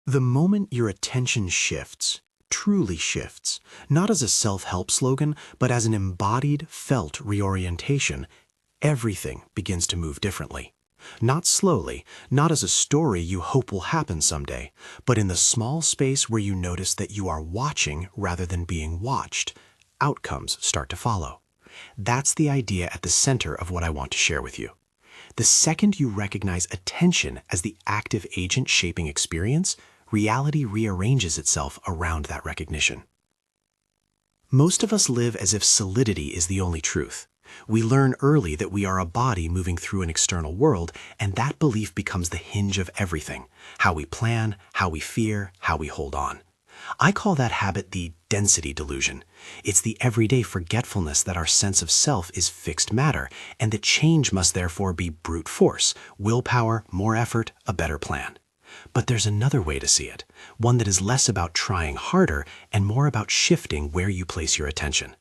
The moment your attention shifts, truly shifts, not as a self-help slogan, but as an embodied, felt reorientation, everything begins to move differently. Not slowly, not as a story you hope will happen someday, but in the small space where you notice that you are watching rather than being watched, outcomes start to follow. That's the idea at the center of what I want to share with you. The second you recognize attention as the active agent shaping experience, reality rearranges itself around that recognition. Most of us live as if solidity is the only truth. We learn early that we are a body moving through an external world, and that belief becomes the hinge of everything: how we plan, how we fear, how we hold on. I call that habit the density delusion. It's the everyday forgetfulness that our sense of self is fixed matter, and that change must therefore be brute force, willpower, more effort, a better plan. But there's another way to see it, one that is less about trying harder and more about shifting where you place your attention.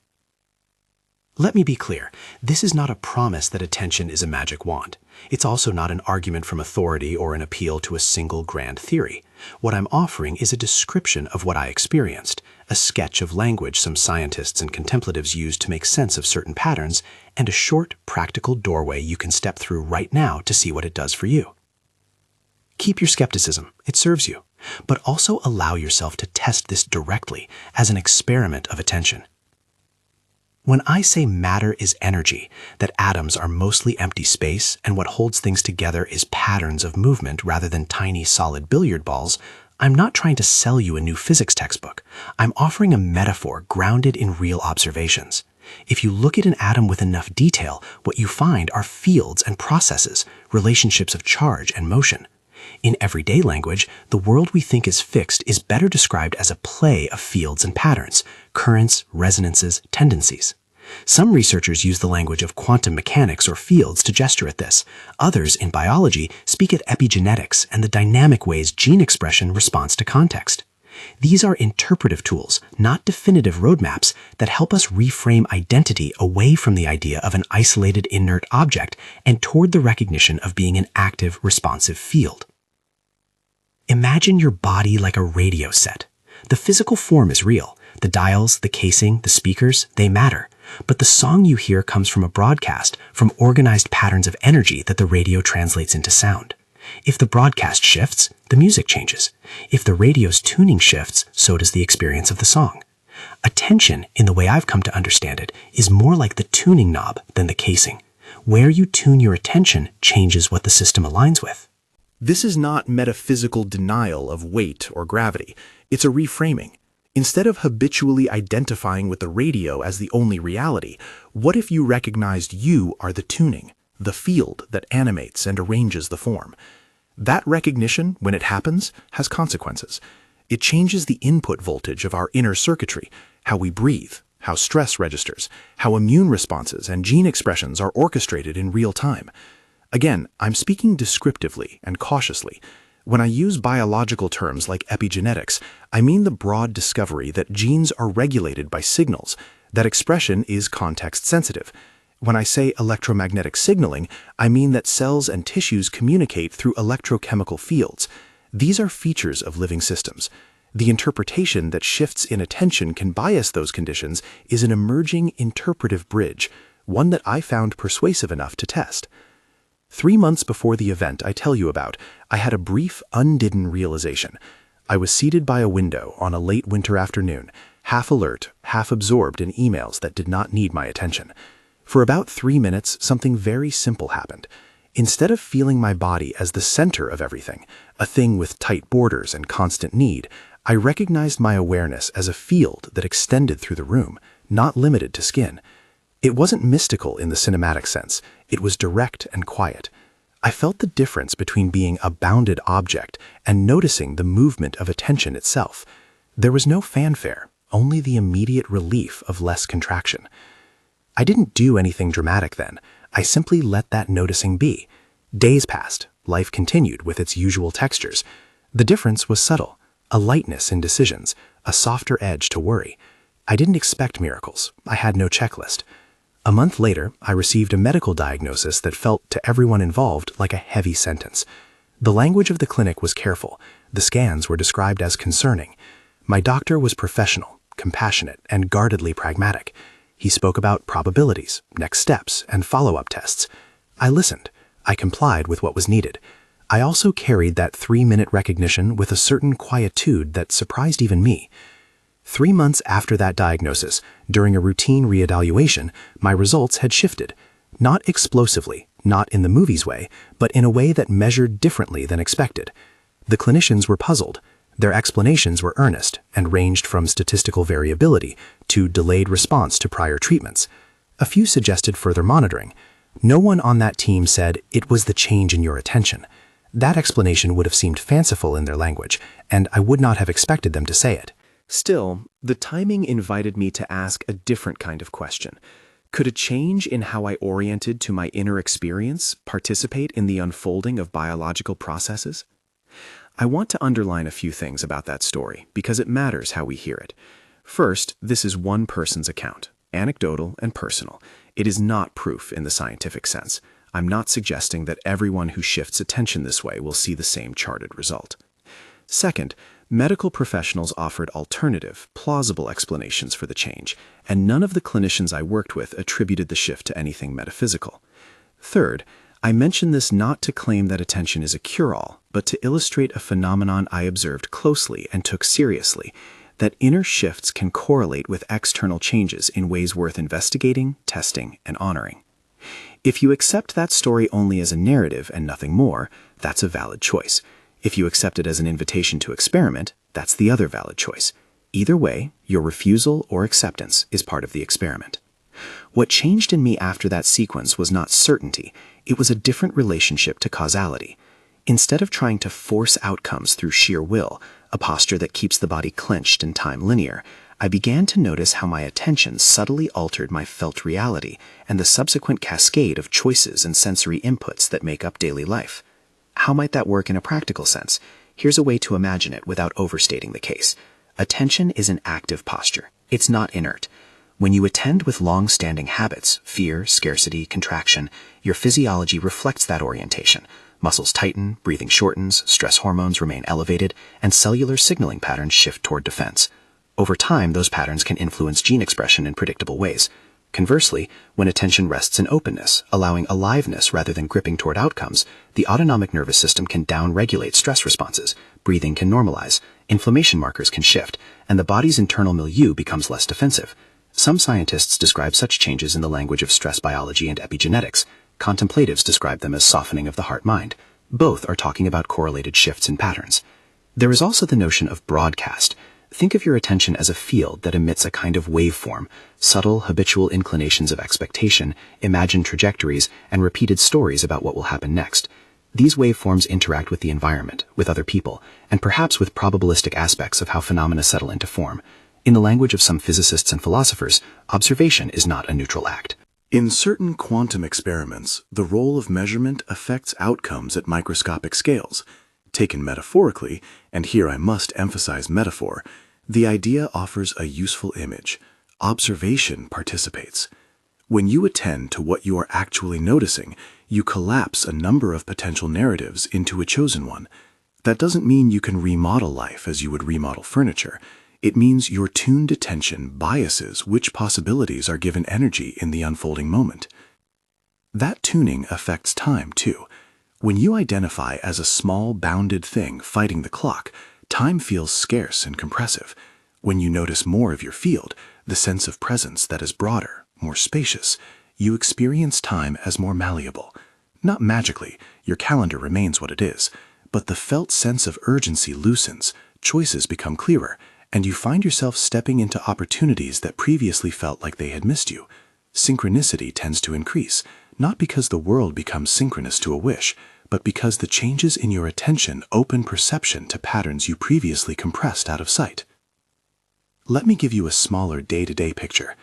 Let me be clear, this is not a promise that attention is a magic wand. It's also not an argument from authority or an appeal to a single grand theory. What I'm offering is a description of what I experienced, a sketch of language some scientists and contemplatives use to make sense of certain patterns, and a short, practical doorway you can step through right now to see what it does for you. Keep your skepticism, it serves you, but also allow yourself to test this directly as an experiment of attention. When I say matter is energy, that atoms are mostly empty space and what holds things together is patterns of movement rather than tiny solid billiard balls, I'm not trying to sell you a new physics textbook. I'm offering a metaphor grounded in real observations. If you look at an atom with enough detail, what you find are fields and processes, relationships of charge and motion. In everyday language, the world we think is fixed is better described as a play of fields and patterns, currents, resonances, tendencies. Some researchers use the language of quantum mechanics or fields to gesture at this. Others, in biology, speak at epigenetics and the dynamic ways gene expression responds to context. These are interpretive tools, not definitive roadmaps, that help us reframe identity away from the idea of an isolated inert object and toward the recognition of being an active, responsive field. Imagine your body like a radio set. The physical form is real. The dials, the casing, the speakers, they matter. But the song you hear comes from a broadcast, from organized patterns of energy that the radio translates into sound. If the broadcast shifts, the music changes. If the radio's tuning shifts, so does the experience of the song. Attention, in the way I've come to understand it, is more like the tuning knob than the casing. Where you tune your attention changes what the system aligns with. This is not metaphysical denial of weight or gravity. It's a reframing. Instead of habitually identifying with the radio as the only reality, what if you recognized you are the tuning, the field that animates and arranges the form? That recognition, when it happens, has consequences. It changes the input voltage of our inner circuitry, how we breathe, how stress registers, how immune responses and gene expressions are orchestrated in real time. Again, I'm speaking descriptively and cautiously. When I use biological terms like epigenetics, I mean the broad discovery that genes are regulated by signals, that expression is context-sensitive. When I say electromagnetic signaling, I mean that cells and tissues communicate through electrochemical fields. These are features of living systems. The interpretation that shifts in attention can bias those conditions is an emerging interpretive bridge, one that I found persuasive enough to test. 3 months before the event I tell you about, I had a brief, undidden realization. I was seated by a window on a late winter afternoon, half alert, half absorbed in emails that did not need my attention. For about 3 minutes, something very simple happened. Instead of feeling my body as the center of everything, a thing with tight borders and constant need, I recognized my awareness as a field that extended through the room, not limited to skin. It wasn't mystical in the cinematic sense. It was direct and quiet. I felt the difference between being a bounded object and noticing the movement of attention itself. There was no fanfare, only the immediate relief of less contraction. I didn't do anything dramatic then. I simply let that noticing be. Days passed. Life continued with its usual textures. The difference was subtle, a lightness in decisions, a softer edge to worry. I didn't expect miracles. I had no checklist. A month later, I received a medical diagnosis that felt to everyone involved like a heavy sentence. The language of the clinic was careful. The scans were described as concerning. My doctor was professional, compassionate, and guardedly pragmatic. He spoke about probabilities, next steps, and follow-up tests. I listened. I complied with what was needed. I also carried that 3-minute recognition with a certain quietude that surprised even me. 3 months after that diagnosis, during a routine reevaluation, my results had shifted. Not explosively, not in the movies way, but in a way that measured differently than expected. The clinicians were puzzled. Their explanations were earnest and ranged from statistical variability to delayed response to prior treatments. A few suggested further monitoring. No one on that team said, "It was the change in your attention." That explanation would have seemed fanciful in their language, and I would not have expected them to say it. Still, the timing invited me to ask a different kind of question. Could a change in how I oriented to my inner experience participate in the unfolding of biological processes? I want to underline a few things about that story because it matters how we hear it. First, this is one person's account, anecdotal and personal. It is not proof in the scientific sense. I'm not suggesting that everyone who shifts attention this way will see the same charted result. Second, medical professionals offered alternative, plausible explanations for the change, and none of the clinicians I worked with attributed the shift to anything metaphysical. Third, I mention this not to claim that attention is a cure-all, but to illustrate a phenomenon I observed closely and took seriously, that inner shifts can correlate with external changes in ways worth investigating, testing, and honoring. If you accept that story only as a narrative and nothing more, that's a valid choice. If you accept it as an invitation to experiment, that's the other valid choice. Either way, your refusal or acceptance is part of the experiment. What changed in me after that sequence was not certainty, it was a different relationship to causality. Instead of trying to force outcomes through sheer will, a posture that keeps the body clenched and time linear, I began to notice how my attention subtly altered my felt reality and the subsequent cascade of choices and sensory inputs that make up daily life. How might that work in a practical sense? Here's a way to imagine it without overstating the case. Attention is an active posture. It's not inert. When you attend with long-standing habits, fear, scarcity, contraction, your physiology reflects that orientation. Muscles tighten, breathing shortens, stress hormones remain elevated, and cellular signaling patterns shift toward defense. Over time, those patterns can influence gene expression in predictable ways. Conversely, when attention rests in openness, allowing aliveness rather than gripping toward outcomes, the autonomic nervous system can down-regulate stress responses, breathing can normalize, inflammation markers can shift, and the body's internal milieu becomes less defensive. Some scientists describe such changes in the language of stress biology and epigenetics. Contemplatives describe them as softening of the heart-mind. Both are talking about correlated shifts in patterns. There is also the notion of broadcast. Think of your attention as a field that emits a kind of waveform, subtle, habitual inclinations of expectation, imagined trajectories, and repeated stories about what will happen next. These waveforms interact with the environment, with other people, and perhaps with probabilistic aspects of how phenomena settle into form. In the language of some physicists and philosophers, observation is not a neutral act. In certain quantum experiments, the role of measurement affects outcomes at microscopic scales. Taken metaphorically, and here I must emphasize metaphor, the idea offers a useful image. Observation participates. When you attend to what you are actually noticing, you collapse a number of potential narratives into a chosen one. That doesn't mean you can remodel life as you would remodel furniture. It means your tuned attention biases which possibilities are given energy in the unfolding moment. That tuning affects time, too. When you identify as a small, bounded thing fighting the clock, time feels scarce and compressive. When you notice more of your field, the sense of presence that is broader, more spacious, you experience time as more malleable. Not magically, your calendar remains what it is, but the felt sense of urgency loosens, choices become clearer, and you find yourself stepping into opportunities that previously felt like they had missed you. Synchronicity tends to increase, not because the world becomes synchronous to a wish, but because the changes in your attention open perception to patterns you previously compressed out of sight. Let me give you a smaller day-to-day picture.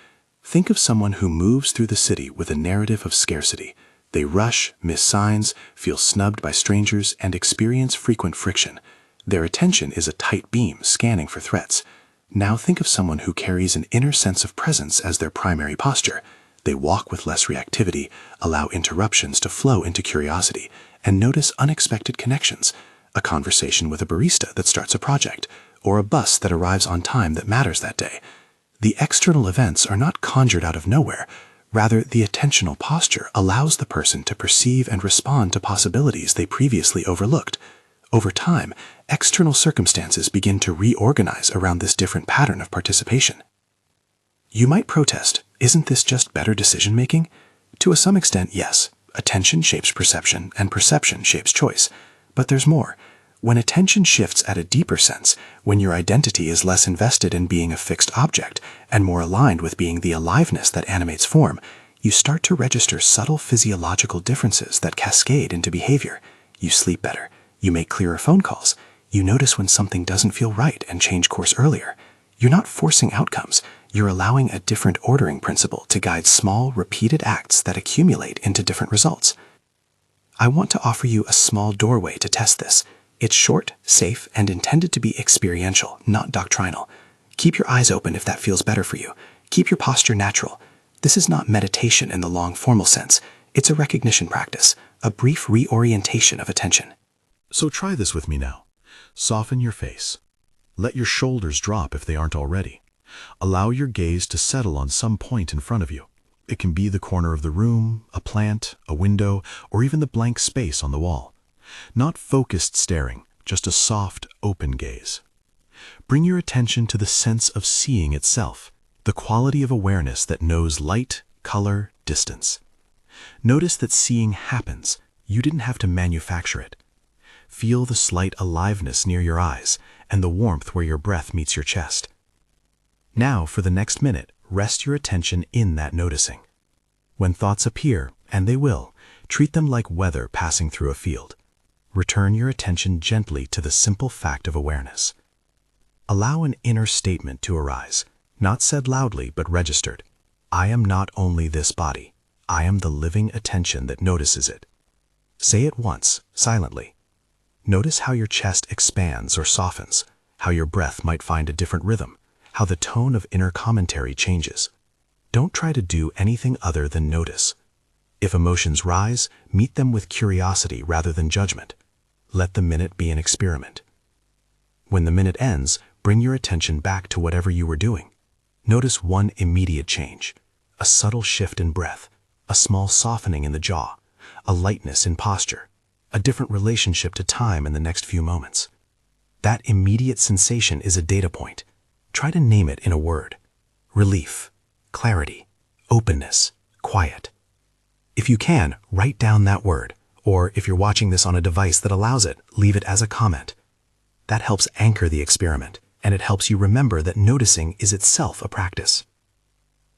Think of someone who moves through the city with a narrative of scarcity. They rush, miss signs, feel snubbed by strangers, and experience frequent friction. Their attention is a tight beam scanning for threats. Now think of someone who carries an inner sense of presence as their primary posture. They walk with less reactivity, allow interruptions to flow into curiosity, and notice unexpected connections. a conversation with a barista that starts a project, or a bus that arrives on time that matters that day. The external events are not conjured out of nowhere. Rather, the attentional posture allows the person to perceive and respond to possibilities they previously overlooked. Over time, external circumstances begin to reorganize around this different pattern of participation. You might protest, isn't this just better decision-making? To some extent, yes. Attention shapes perception, and perception shapes choice. But there's more. When attention shifts at a deeper sense, when your identity is less invested in being a fixed object and more aligned with being the aliveness that animates form, you start to register subtle physiological differences that cascade into behavior. You sleep better. You make clearer phone calls. You notice when something doesn't feel right and change course earlier. You're not forcing outcomes. You're allowing a different ordering principle to guide small, repeated acts that accumulate into different results. I want to offer you a small doorway to test this. It's short, safe, and intended to be experiential, not doctrinal. Keep your eyes open if that feels better for you. Keep your posture natural. This is not meditation in the long formal sense. It's a recognition practice, a brief reorientation of attention. So try this with me now. Soften your face. Let your shoulders drop if they aren't already. Allow your gaze to settle on some point in front of you. It can be the corner of the room, a plant, a window, or even the blank space on the wall. Not focused staring, just a soft, open gaze. Bring your attention to the sense of seeing itself, the quality of awareness that knows light, color, distance. Notice that seeing happens. You didn't have to manufacture it. Feel the slight aliveness near your eyes and the warmth where your breath meets your chest. Now, for the next minute, rest your attention in that noticing. When thoughts appear, and they will, treat them like weather passing through a field. Return your attention gently to the simple fact of awareness. Allow an inner statement to arise, not said loudly but registered. I am not only this body. I am the living attention that notices it. Say it once, silently. Notice how your chest expands or softens, how your breath might find a different rhythm, how the tone of inner commentary changes. Don't try to do anything other than notice. If emotions rise, meet them with curiosity rather than judgment. Let the minute be an experiment. When the minute ends, bring your attention back to whatever you were doing. Notice one immediate change, a subtle shift in breath, a small softening in the jaw, a lightness in posture, a different relationship to time in the next few moments. That immediate sensation is a data point. Try to name it in a word. Relief, clarity, openness, quiet. If you can, write down that word, or if you're watching this on a device that allows it, leave it as a comment. That helps anchor the experiment, and it helps you remember that noticing is itself a practice.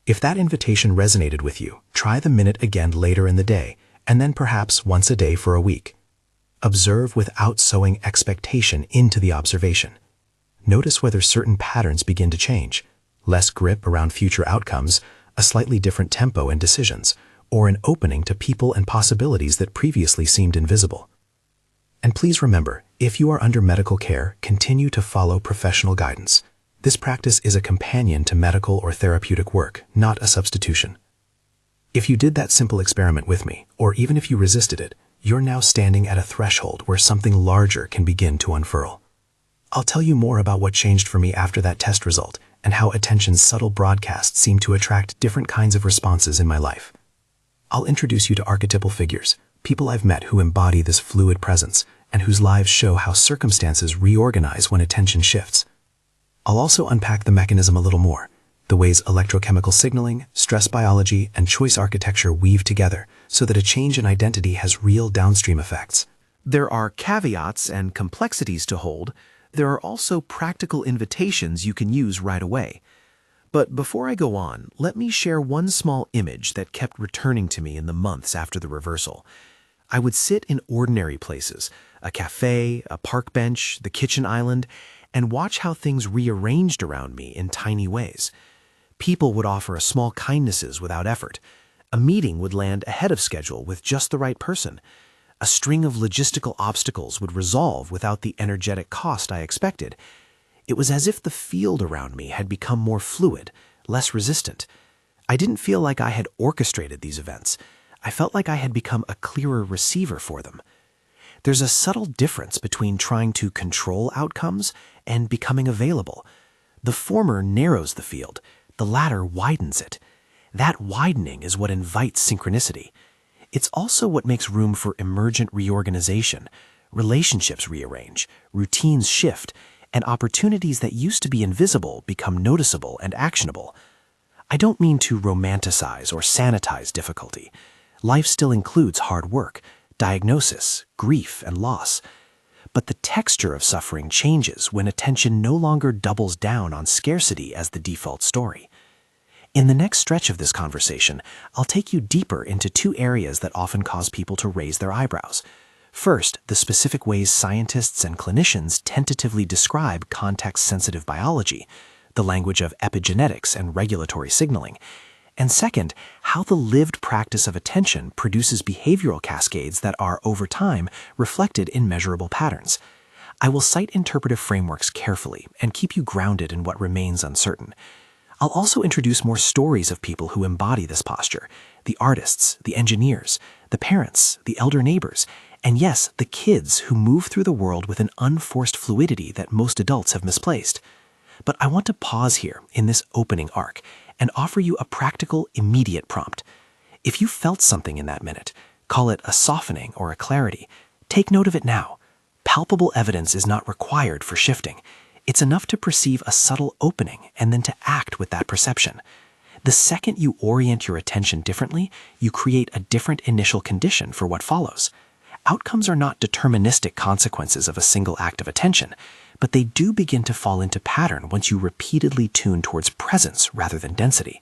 If that invitation resonated with you, try the minute again later in the day, and then perhaps once a day for a week. Observe without sowing expectation into the observation. Notice whether certain patterns begin to change, less grip around future outcomes, a slightly different tempo in decisions, or an opening to people and possibilities that previously seemed invisible. And please remember, if you are under medical care, continue to follow professional guidance. This practice is a companion to medical or therapeutic work, not a substitution. If you did that simple experiment with me, or even if you resisted it, you're now standing at a threshold where something larger can begin to unfurl. I'll tell you more about what changed for me after that test result and how attention's subtle broadcasts seem to attract different kinds of responses in my life. I'll introduce you to archetypal figures, people I've met who embody this fluid presence and whose lives show how circumstances reorganize when attention shifts. I'll also unpack the mechanism a little more, the ways electrochemical signaling, stress biology, and choice architecture weave together so that a change in identity has real downstream effects. There are caveats and complexities to hold. There are also practical invitations you can use right away. But before I go on, let me share one small image that kept returning to me in the months after the reversal. I would sit in ordinary places, a cafe, a park bench, the kitchen island, and watch how things rearranged around me in tiny ways. People would offer a small kindnesses without effort. A meeting would land ahead of schedule with just the right person. A string of logistical obstacles would resolve without the energetic cost I expected. It was as if the field around me had become more fluid, less resistant. I didn't feel like I had orchestrated these events. I felt like I had become a clearer receiver for them. There's a subtle difference between trying to control outcomes and becoming available. The former narrows the field, the latter widens it. That widening is what invites synchronicity. It's also what makes room for emergent reorganization. Relationships rearrange, routines shift, and opportunities that used to be invisible become noticeable and actionable. I don't mean to romanticize or sanitize difficulty. Life still includes hard work, diagnosis, grief, and loss. But the texture of suffering changes when attention no longer doubles down on scarcity as the default story. In the next stretch of this conversation, I'll take you deeper into two areas that often cause people to raise their eyebrows. First, the specific ways scientists and clinicians tentatively describe context-sensitive biology, the language of epigenetics and regulatory signaling. And second, how the lived practice of attention produces behavioral cascades that are, over time, reflected in measurable patterns. I will cite interpretive frameworks carefully and keep you grounded in what remains uncertain. I'll also introduce more stories of people who embody this posture: the artists, the engineers, the parents, the elder neighbors, and yes, the kids who move through the world with an unforced fluidity that most adults have misplaced. But I want to pause here in this opening arc and offer you a practical, immediate prompt. If you felt something in that minute, call it a softening or a clarity, take note of it now. Palpable evidence is not required for shifting. It's enough to perceive a subtle opening and then to act with that perception. The second you orient your attention differently, you create a different initial condition for what follows. Outcomes are not deterministic consequences of a single act of attention, but they do begin to fall into pattern once you repeatedly tune towards presence rather than density.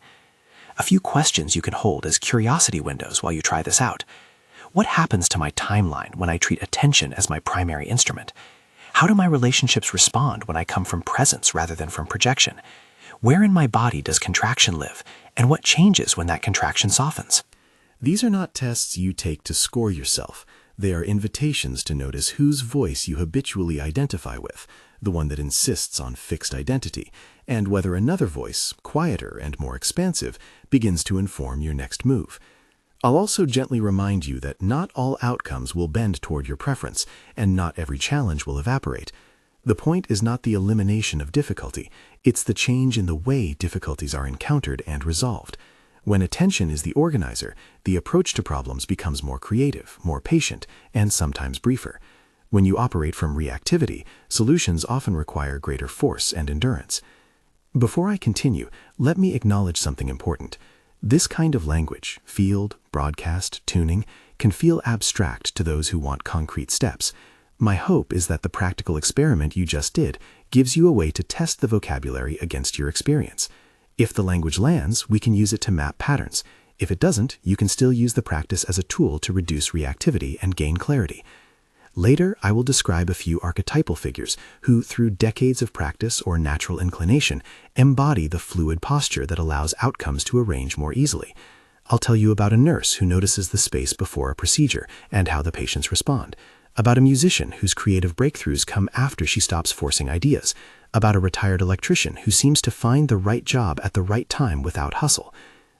A few questions you can hold as curiosity windows while you try this out. What happens to my timeline when I treat attention as my primary instrument? How do my relationships respond when I come from presence rather than from projection? Where in my body does contraction live, and what changes when that contraction softens? These are not tests you take to score yourself. They are invitations to notice whose voice you habitually identify with, the one that insists on fixed identity, and whether another voice, quieter and more expansive, begins to inform your next move. I'll also gently remind you that not all outcomes will bend toward your preference, and not every challenge will evaporate. The point is not the elimination of difficulty, it's the change in the way difficulties are encountered and resolved. When attention is the organizer, the approach to problems becomes more creative, more patient, and sometimes briefer. When you operate from reactivity, solutions often require greater force and endurance. Before I continue, let me acknowledge something important. This kind of language, field, broadcast, tuning, can feel abstract to those who want concrete steps. My hope is that the practical experiment you just did gives you a way to test the vocabulary against your experience. If the language lands, we can use it to map patterns. If it doesn't, you can still use the practice as a tool to reduce reactivity and gain clarity. Later, I will describe a few archetypal figures who, through decades of practice or natural inclination, embody the fluid posture that allows outcomes to arrange more easily. I'll tell you about a nurse who notices the space before a procedure and how the patients respond. About a musician whose creative breakthroughs come after she stops forcing ideas. About a retired electrician who seems to find the right job at the right time without hustle.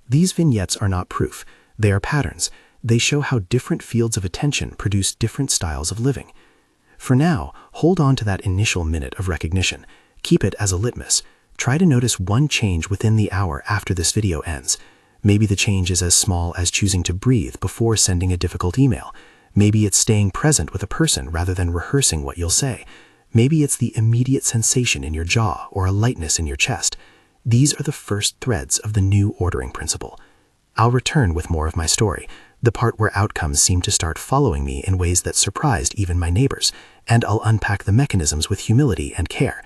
These vignettes are not proof. They are patterns. They show how different fields of attention produce different styles of living. For now, hold on to that initial minute of recognition. Keep it as a litmus. Try to notice one change within the hour after this video ends. Maybe the change is as small as choosing to breathe before sending a difficult email. Maybe it's staying present with a person rather than rehearsing what you'll say. Maybe it's the immediate sensation in your jaw or a lightness in your chest. These are the first threads of the new ordering principle. I'll return with more of my story, the part where outcomes seem to start following me in ways that surprised even my neighbors, and I'll unpack the mechanisms with humility and care.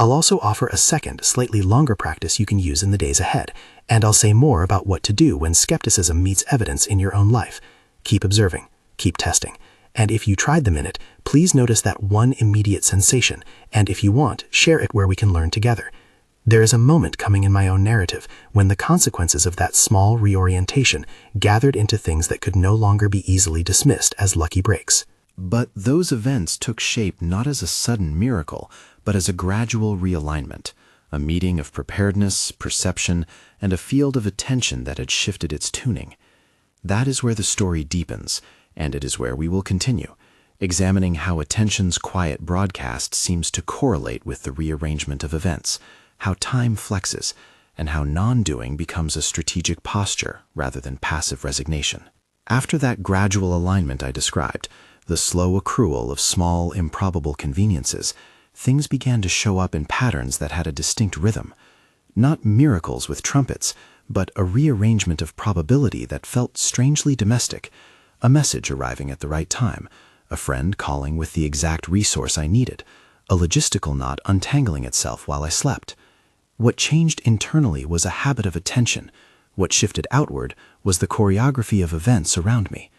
I'll also offer a second, slightly longer practice you can use in the days ahead, and I'll say more about what to do when skepticism meets evidence in your own life. Keep observing, keep testing, and if you tried the minute, please notice that one immediate sensation, and if you want, share it where we can learn together. There is a moment coming in my own narrative when the consequences of that small reorientation gathered into things that could no longer be easily dismissed as lucky breaks. But those events took shape not as a sudden miracle, but as a gradual realignment, a meeting of preparedness, perception, and a field of attention that had shifted its tuning. That is where the story deepens, and it is where we will continue. examining how attention's quiet broadcast seems to correlate with the rearrangement of events, how time flexes, and how non-doing becomes a strategic posture rather than passive resignation. After that gradual alignment I described, the slow accrual of small, improbable conveniences, things began to show up in patterns that had a distinct rhythm. Not miracles with trumpets, but a rearrangement of probability that felt strangely domestic, a message arriving at the right time, a friend calling with the exact resource I needed, a logistical knot untangling itself while I slept. What changed internally was a habit of attention. What shifted outward was the choreography of events around me.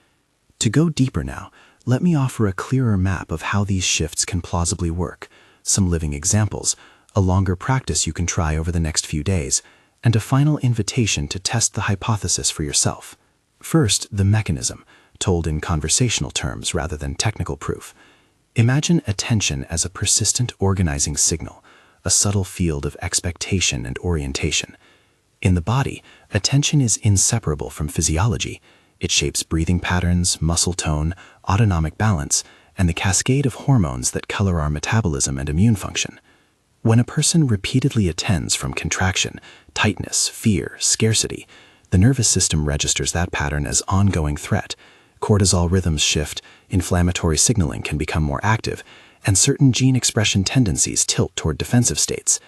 To go deeper now, let me offer a clearer map of how these shifts can plausibly work, some living examples, a longer practice you can try over the next few days, and a final invitation to test the hypothesis for yourself. First, the mechanism, told in conversational terms rather than technical proof. Imagine attention as a persistent organizing signal, a subtle field of expectation and orientation. In the body, attention is inseparable from physiology. It shapes breathing patterns, muscle tone, autonomic balance, and the cascade of hormones that color our metabolism and immune function. When a person repeatedly attends from contraction, tightness, fear, scarcity, the nervous system registers that pattern as ongoing threat. Cortisol rhythms shift, inflammatory signaling can become more active, and certain gene expression tendencies tilt toward defensive states.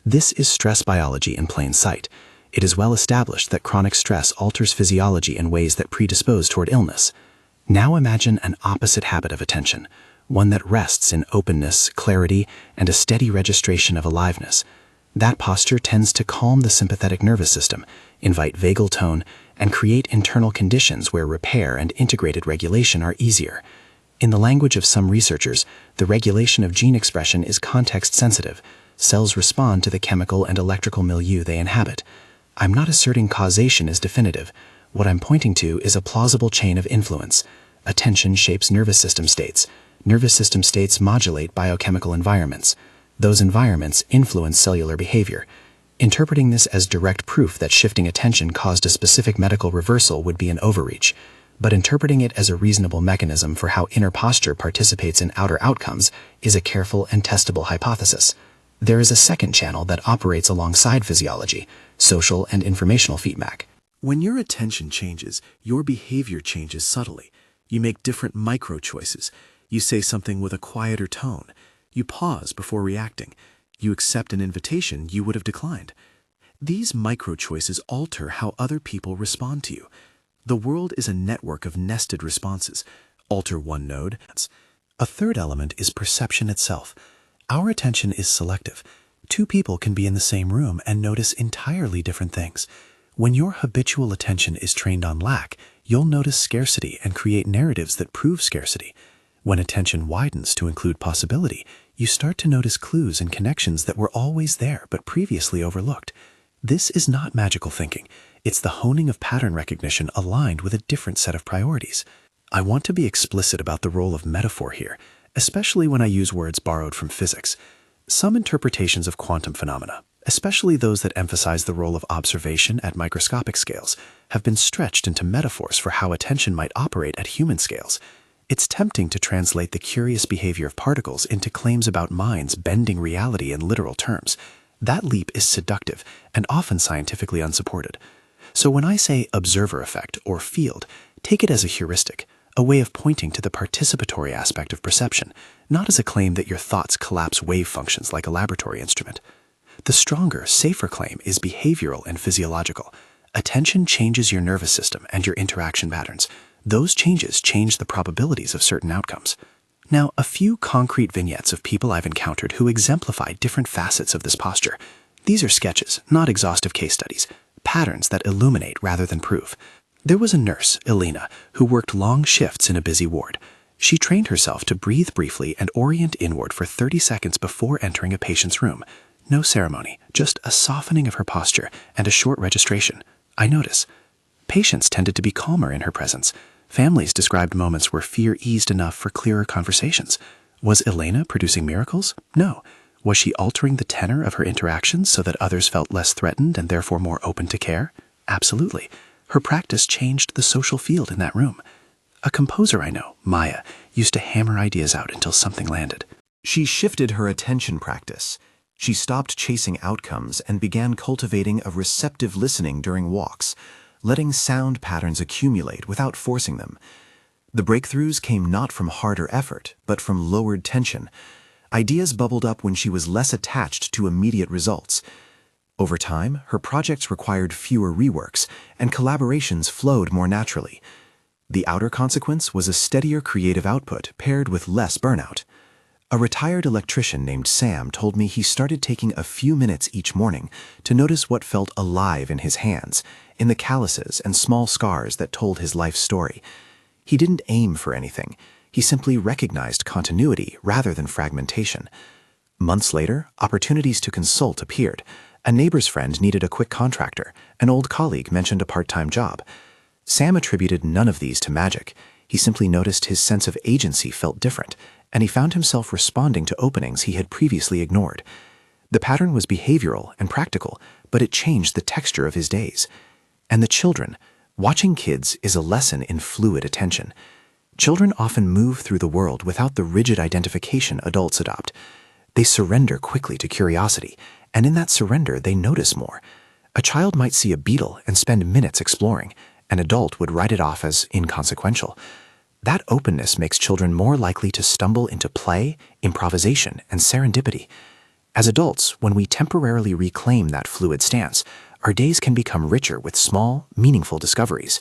This is stress biology in plain sight. It is well established that chronic stress alters physiology in ways that predispose toward illness. Now imagine an opposite habit of attention, one that rests in openness, clarity, and a steady registration of aliveness. That posture tends to calm the sympathetic nervous system, invite vagal tone, and create internal conditions where repair and integrated regulation are easier. In the language of some researchers, the regulation of gene expression is context-sensitive. Cells respond to the chemical and electrical milieu they inhabit. I'm not asserting causation is definitive. What I'm pointing to is a plausible chain of influence. Attention shapes nervous system states. Nervous system states modulate biochemical environments. Those environments influence cellular behavior. Interpreting this as direct proof that shifting attention caused a specific medical reversal would be an overreach. But interpreting it as a reasonable mechanism for how inner posture participates in outer outcomes is a careful and testable hypothesis. There is a second channel that operates alongside physiology, social and informational feedback. When your attention changes, your behavior changes subtly. You make different micro-choices. You say something with a quieter tone. You pause before reacting. You accept an invitation you would have declined. These micro-choices alter how other people respond to you. The world is a network of nested responses. Alter one node. A third element is perception itself. Our attention is selective. Two people can be in the same room and notice entirely different things. When your habitual attention is trained on lack, you'll notice scarcity and create narratives that prove scarcity. When attention widens to include possibility, you start to notice clues and connections that were always there but previously overlooked. This is not magical thinking. It's the honing of pattern recognition aligned with a different set of priorities. I want to be explicit about the role of metaphor here, especially when I use words borrowed from physics. Some interpretations of quantum phenomena, especially those that emphasize the role of observation at microscopic scales, have been stretched into metaphors for how attention might operate at human scales. It's tempting to translate the curious behavior of particles into claims about minds bending reality in literal terms. That leap is seductive and often scientifically unsupported. So when I say observer effect or field, take it as a heuristic, a way of pointing to the participatory aspect of perception, not as a claim that your thoughts collapse wave functions like a laboratory instrument. The stronger, safer claim is behavioral and physiological. Attention changes your nervous system and your interaction patterns. Those changes change the probabilities of certain outcomes. Now, a few concrete vignettes of people I've encountered who exemplify different facets of this posture. These are sketches, not exhaustive case studies, patterns that illuminate rather than prove. There was a nurse, Elena, who worked long shifts in a busy ward. She trained herself to breathe briefly and orient inward for 30 seconds before entering a patient's room. No ceremony, just a softening of her posture and a short registration. I notice. Patients tended to be calmer in her presence. Families described moments where fear eased enough for clearer conversations. Was Elena producing miracles? No. Was she altering the tenor of her interactions so that others felt less threatened and therefore more open to care? Absolutely. Her practice changed the social field in that room. A composer I know, Maya, used to hammer ideas out until something landed. She shifted her attention practice. She stopped chasing outcomes and began cultivating a receptive listening during walks, letting sound patterns accumulate without forcing them. The breakthroughs came not from harder effort, but from lowered tension. Ideas bubbled up when she was less attached to immediate results. Over time, her projects required fewer reworks, and collaborations flowed more naturally. The outer consequence was a steadier creative output paired with less burnout. A retired electrician named Sam told me he started taking a few minutes each morning to notice what felt alive in his hands, in the calluses and small scars that told his life story. He didn't aim for anything. He simply recognized continuity rather than fragmentation. Months later, opportunities to consult appeared. A neighbor's friend needed a quick contractor. An old colleague mentioned a part-time job. Sam attributed none of these to magic. He simply noticed his sense of agency felt different, and he found himself responding to openings he had previously ignored. The pattern was behavioral and practical, but it changed the texture of his days. And the children. Watching kids is a lesson in fluid attention. Children often move through the world without the rigid identification adults adopt. They surrender quickly to curiosity, and in that surrender they notice more. A child might see a beetle and spend minutes exploring. An adult would write it off as inconsequential. That openness makes children more likely to stumble into play, improvisation, and serendipity. As adults, when we temporarily reclaim that fluid stance, our days can become richer with small, meaningful discoveries.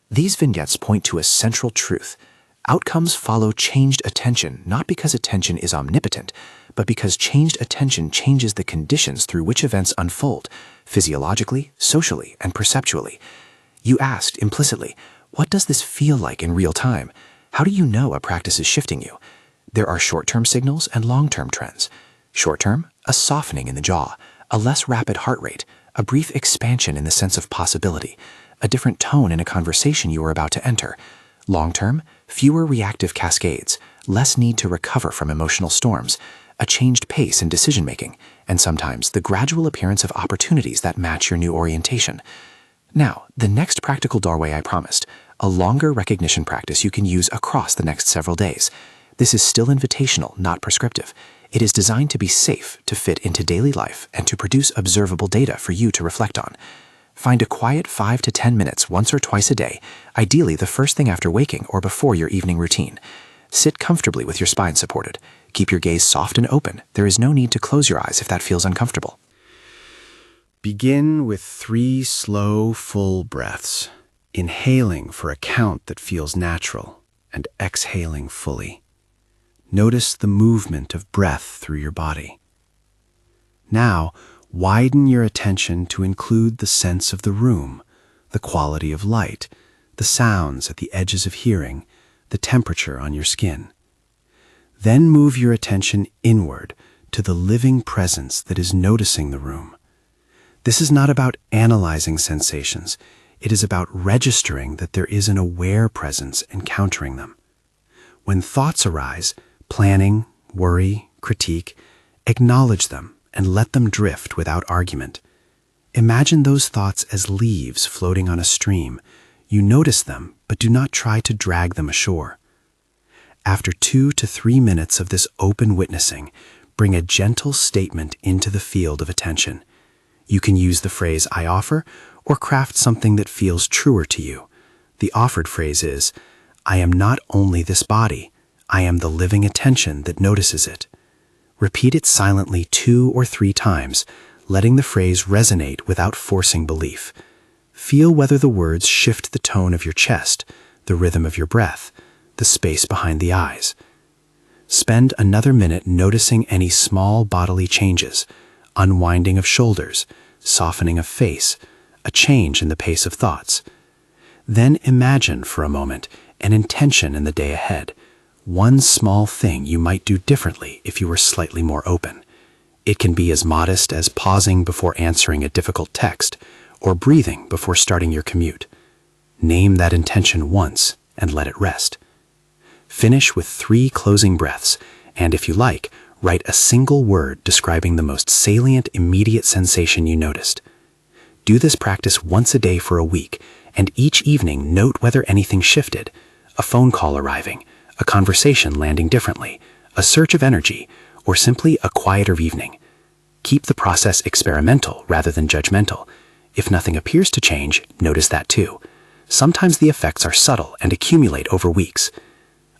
These vignettes point to a central truth. Outcomes follow changed attention, not because attention is omnipotent, but because changed attention changes the conditions through which events unfold, physiologically, socially, and perceptually. You asked, implicitly, what does this feel like in real time? How do you know a practice is shifting you? There are short-term signals and long-term trends. Short-term, a softening in the jaw, a less rapid heart rate, a brief expansion in the sense of possibility, a different tone in a conversation you are about to enter. Long-term, fewer reactive cascades, less need to recover from emotional storms, a changed pace in decision-making, and sometimes the gradual appearance of opportunities that match your new orientation. Now, the next practical doorway I promised, a longer recognition practice you can use across the next several days. This is still invitational, not prescriptive. It is designed to be safe, to fit into daily life, and to produce observable data for you to reflect on. Find a quiet 5 to 10 minutes once or twice a day, ideally the first thing after waking or before your evening routine. Sit comfortably with your spine supported. Keep your gaze soft and open. There is no need to close your eyes if that feels uncomfortable. Begin with 3 slow, full breaths, inhaling for a count that feels natural and exhaling fully. Notice the movement of breath through your body. Now, widen your attention to include the sense of the room, the quality of light, the sounds at the edges of hearing, the temperature on your skin. Then move your attention inward to the living presence that is noticing the room. This is not about analyzing sensations. It is about registering that there is an aware presence encountering them. When thoughts arise, planning, worry, critique, acknowledge them and let them drift without argument. Imagine those thoughts as leaves floating on a stream. You notice them, but do not try to drag them ashore. After 2 to 3 minutes of this open witnessing, bring a gentle statement into the field of attention. You can use the phrase, "I offer," or craft something that feels truer to you. The offered phrase is, "I am not only this body, I am the living attention that notices it." Repeat it silently 2 or 3 times, letting the phrase resonate without forcing belief. Feel whether the words shift the tone of your chest, the rhythm of your breath, the space behind the eyes. Spend another minute noticing any small bodily changes, unwinding of shoulders, softening of face, a change in the pace of thoughts. Then imagine for a moment an intention in the day ahead, one small thing you might do differently if you were slightly more open. It can be as modest as pausing before answering a difficult text or breathing before starting your commute. Name that intention once and let it rest. Finish with 3 closing breaths, and if you like, write a single word describing the most salient, immediate sensation you noticed. Do this practice once a day for a week, and each evening note whether anything shifted, a phone call arriving, a conversation landing differently, a surge of energy, or simply a quieter evening. Keep the process experimental rather than judgmental. If nothing appears to change, notice that too. Sometimes the effects are subtle and accumulate over weeks.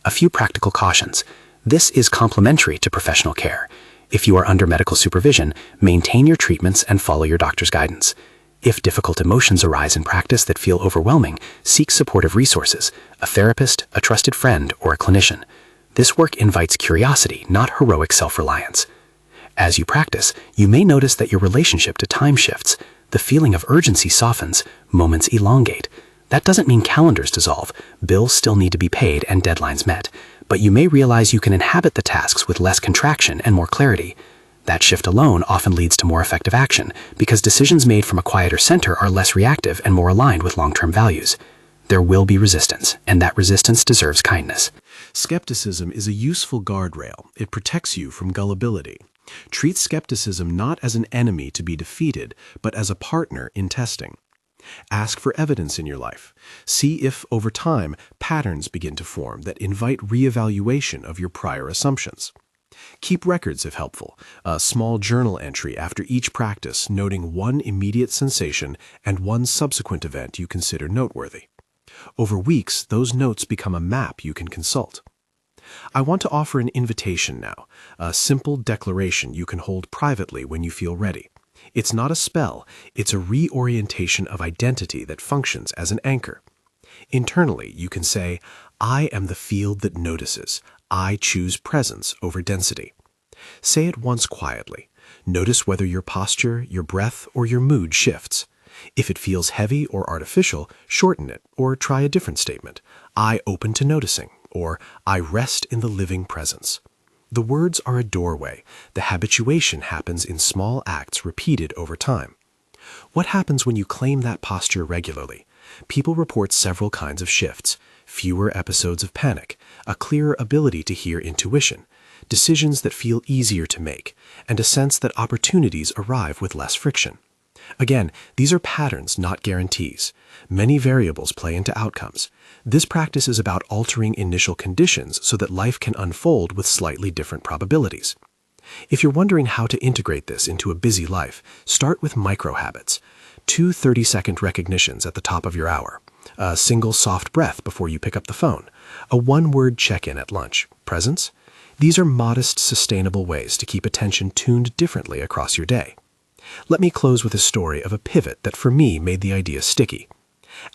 A few practical cautions. This is complementary to professional care. If you are under medical supervision, maintain your treatments and follow your doctor's guidance. If difficult emotions arise in practice that feel overwhelming, seek supportive resources, a therapist, a trusted friend, or a clinician. This work invites curiosity, not heroic self-reliance. As you practice, you may notice that your relationship to time shifts. The feeling of urgency softens, moments elongate. That doesn't mean calendars dissolve. Bills still need to be paid and deadlines met. But you may realize you can inhabit the tasks with less contraction and more clarity. That shift alone often leads to more effective action, because decisions made from a quieter center are less reactive and more aligned with long-term values. There will be resistance, and that resistance deserves kindness. Skepticism is a useful guardrail. It protects you from gullibility. Treat skepticism not as an enemy to be defeated, but as a partner in testing. Ask for evidence in your life. See if, over time, patterns begin to form that invite reevaluation of your prior assumptions. Keep records if helpful, a small journal entry after each practice noting one immediate sensation and one subsequent event you consider noteworthy. Over weeks, those notes become a map you can consult. I want to offer an invitation now, a simple declaration you can hold privately when you feel ready. It's not a spell, it's a reorientation of identity that functions as an anchor. Internally, you can say, I am the field that notices. I choose presence over density. Say it once quietly. Notice whether your posture, your breath, or your mood shifts. If it feels heavy or artificial, shorten it or try a different statement. I open to noticing, or I rest in the living presence. The words are a doorway. The habituation happens in small acts repeated over time. What happens when you claim that posture regularly? People report several kinds of shifts: fewer episodes of panic, a clearer ability to hear intuition, decisions that feel easier to make, and a sense that opportunities arrive with less friction. Again, these are patterns, not guarantees. Many variables play into outcomes. This practice is about altering initial conditions so that life can unfold with slightly different probabilities. If you're wondering how to integrate this into a busy life, start with micro habits. 2 30-second recognitions at the top of your hour, a single soft breath before you pick up the phone, a one-word check-in at lunch, presence. These are modest, sustainable ways to keep attention tuned differently across your day. Let me close with a story of a pivot that for me made the idea sticky.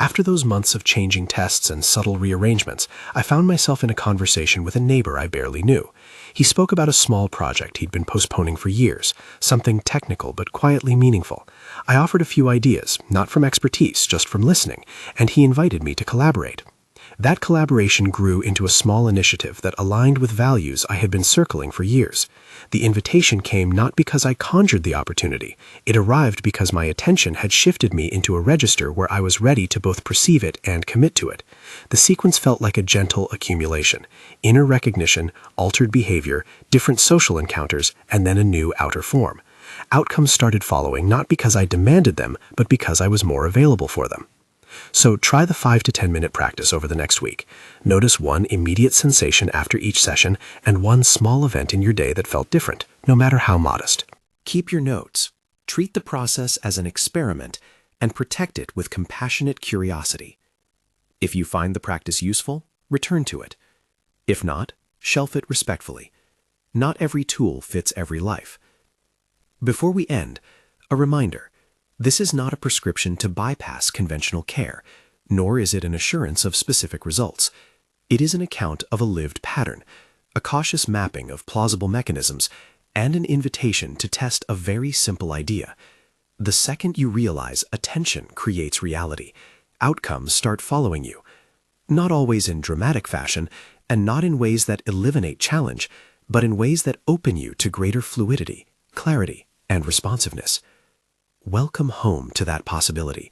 After those months of changing tests and subtle rearrangements, I found myself in a conversation with a neighbor I barely knew. He spoke about a small project he'd been postponing for years, something technical but quietly meaningful. I offered a few ideas, not from expertise, just from listening, and he invited me to collaborate. That collaboration grew into a small initiative that aligned with values I had been circling for years. The invitation came not because I conjured the opportunity. It arrived because my attention had shifted me into a register where I was ready to both perceive it and commit to it. The sequence felt like a gentle accumulation: inner recognition, altered behavior, different social encounters, and then a new outer form. Outcomes started following not because I demanded them, but because I was more available for them. So try the 5 to 10 minute practice over the next week. Notice one immediate sensation after each session and one small event in your day that felt different, no matter how modest. Keep your notes. Treat the process as an experiment and protect it with compassionate curiosity. If you find the practice useful, return to it. If not, shelf it respectfully. Not every tool fits every life. Before we end, a reminder. This is not a prescription to bypass conventional care, nor is it an assurance of specific results. It is an account of a lived pattern, a cautious mapping of plausible mechanisms, and an invitation to test a very simple idea. The second you realize attention creates reality, outcomes start following you. Not always in dramatic fashion, and not in ways that eliminate challenge, but in ways that open you to greater fluidity, clarity, and responsiveness. Welcome home to that possibility.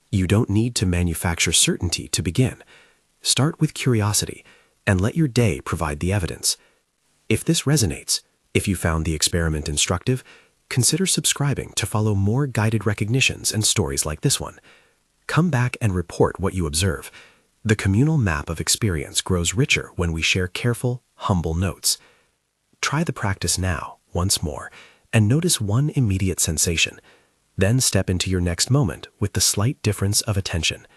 You don't need to manufacture certainty to begin. Start with curiosity and let your day provide the evidence. If this resonates, if you found the experiment instructive, consider subscribing to follow more guided recognitions and stories like this one. Come back and report what you observe. The communal map of experience grows richer when we share careful, humble notes. Try the practice now, once more, and notice one immediate sensation. Then step into your next moment with the slight difference of attention.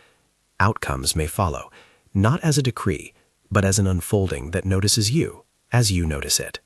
Outcomes may follow, not as a decree, but as an unfolding that notices you as you notice it.